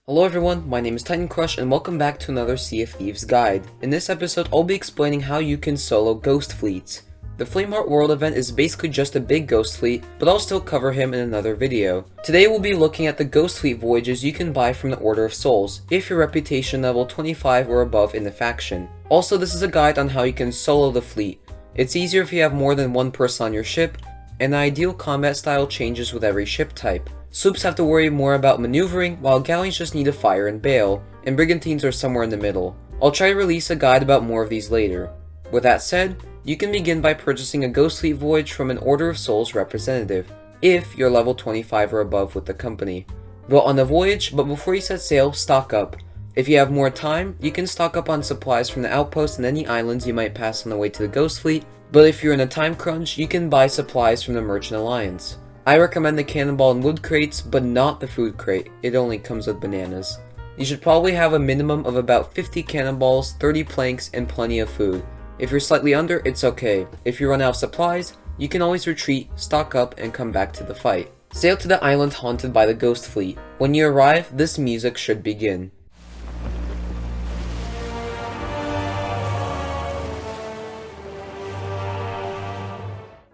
Hello everyone, my name is Titan Crush and welcome back to another Sea of Thieves guide. In this episode, I'll be explaining how you can solo ghost fleets. The Flameheart World event is basically just a big ghost fleet, but I'll still cover him in another video. Today we'll be looking at the ghost fleet voyages you can buy from the Order of Souls, if your reputation level 25 or above in the faction. Also, this is a guide on how you can solo the fleet. It's easier if you have more than one person on your ship, and the ideal combat style changes with every ship type. Sloops have to worry more about maneuvering, while galleons just need to fire and bail, and brigantines are somewhere in the middle. I'll try to release a guide about more of these later. With that said, you can begin by purchasing a Ghost Fleet voyage from an Order of Souls representative, if you're level 25 or above with the company. Go on the voyage, but before you set sail, stock up. If you have more time, you can stock up on supplies from the outposts and any islands you might pass on the way to the Ghost Fleet, but if you're in a time crunch, you can buy supplies from the Merchant Alliance. I recommend the cannonball and wood crates, but not the food crate. It only comes with bananas. You should probably have a minimum of about 50 cannonballs, 30 planks, and plenty of food. If you're slightly under, it's okay. If you run out of supplies, you can always retreat, stock up, and come back to the fight. Sail to the island haunted by the Ghost Fleet. When you arrive, this music should begin.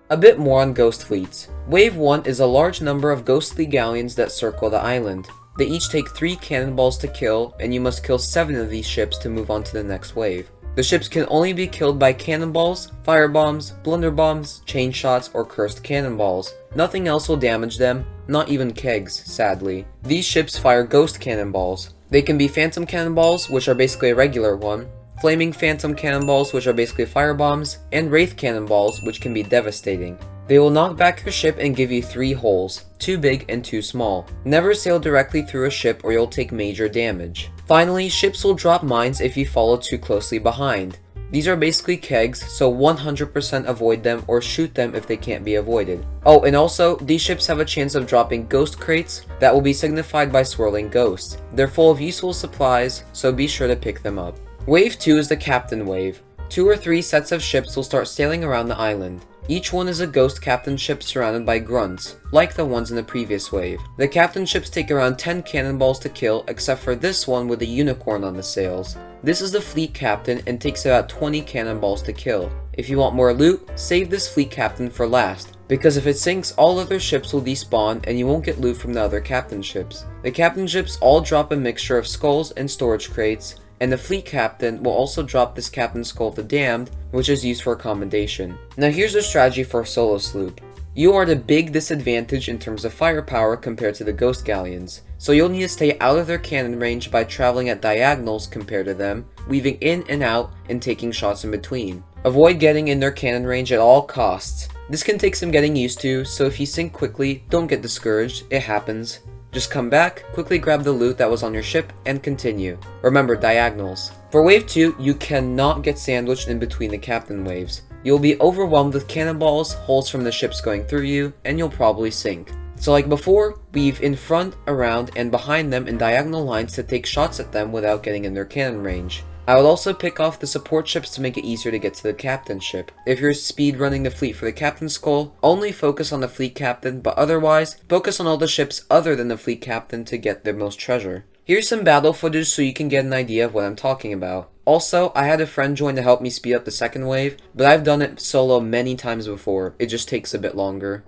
A bit more on Ghost Fleets. Wave 1 is a large number of ghostly galleons that circle the island. They each take 3 cannonballs to kill, and you must kill 7 of these ships to move on to the next wave. The ships can only be killed by cannonballs, firebombs, blunderbombs, chain shots, or cursed cannonballs. Nothing else will damage them, not even kegs, sadly. These ships fire ghost cannonballs. They can be phantom cannonballs, which are basically a regular one, flaming phantom cannonballs, which are basically firebombs, and wraith cannonballs, which can be devastating. They will knock back your ship and give you 3 holes, 2 big and 2 small. Never sail directly through a ship or you'll take major damage. Finally, ships will drop mines if you follow too closely behind. These are basically kegs, so 100% avoid them or shoot them if they can't be avoided. Oh, and also, these ships have a chance of dropping ghost crates that will be signified by swirling ghosts. They're full of useful supplies, so be sure to pick them up. Wave 2 is the Captain Wave. 2 or 3 sets of ships will start sailing around the island. Each one is a ghost captain ship surrounded by grunts, like the ones in the previous wave. The captain ships take around 10 cannonballs to kill, except for this one with a unicorn on the sails. This is the fleet captain and takes about 20 cannonballs to kill. If you want more loot, save this fleet captain for last, because if it sinks, all other ships will despawn and you won't get loot from the other captain ships. The captain ships all drop a mixture of skulls and storage crates, and the fleet captain will also drop this Captain Skull of the Damned, which is used for accommodation. Now here's the strategy for a solo sloop. You are at a big disadvantage in terms of firepower compared to the ghost galleons, so you'll need to stay out of their cannon range by traveling at diagonals compared to them, weaving in and out, and taking shots in between. Avoid getting in their cannon range at all costs. This can take some getting used to, so if you sink quickly, don't get discouraged, it happens. Just come back, quickly grab the loot that was on your ship, and continue. Remember, diagonals. For wave 2, you cannot get sandwiched in between the captain waves. You'll be overwhelmed with cannonballs, holes from the ships going through you, and you'll probably sink. So like before, weave in front, around, and behind them in diagonal lines to take shots at them without getting in their cannon range. I would also pick off the support ships to make it easier to get to the captain ship. If you're speed running the fleet for the captain skull, only focus on the fleet captain, but otherwise, focus on all the ships other than the fleet captain to get the most treasure. Here's some battle footage so you can get an idea of what I'm talking about. Also, I had a friend join to help me speed up the second wave, but I've done it solo many times before, it just takes a bit longer.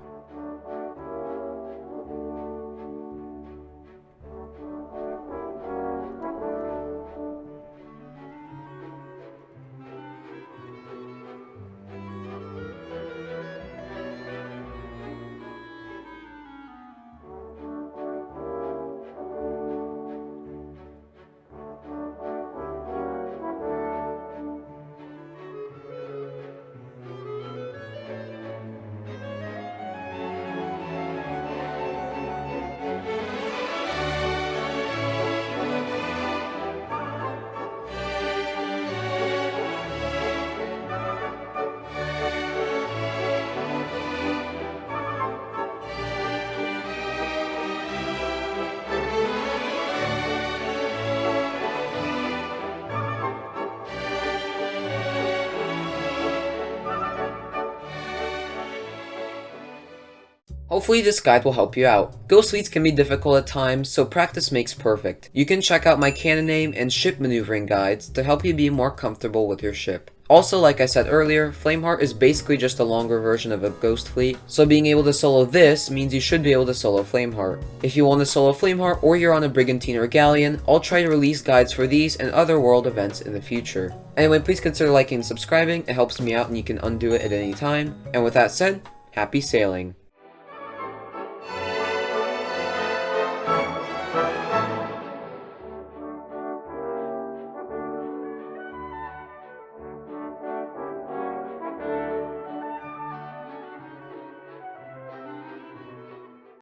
Hopefully this guide will help you out. Ghost fleets can be difficult at times, so practice makes perfect. You can check out my cannon name and ship maneuvering guides to help you be more comfortable with your ship. Also, like I said earlier, Flameheart is basically just a longer version of a Ghost Fleet, so being able to solo this means you should be able to solo Flameheart. If you want to solo Flameheart or you're on a Brigantine or Galleon, I'll try to release guides for these and other world events in the future. Anyway, please consider liking and subscribing, it helps me out and you can undo it at any time. And with that said, happy sailing!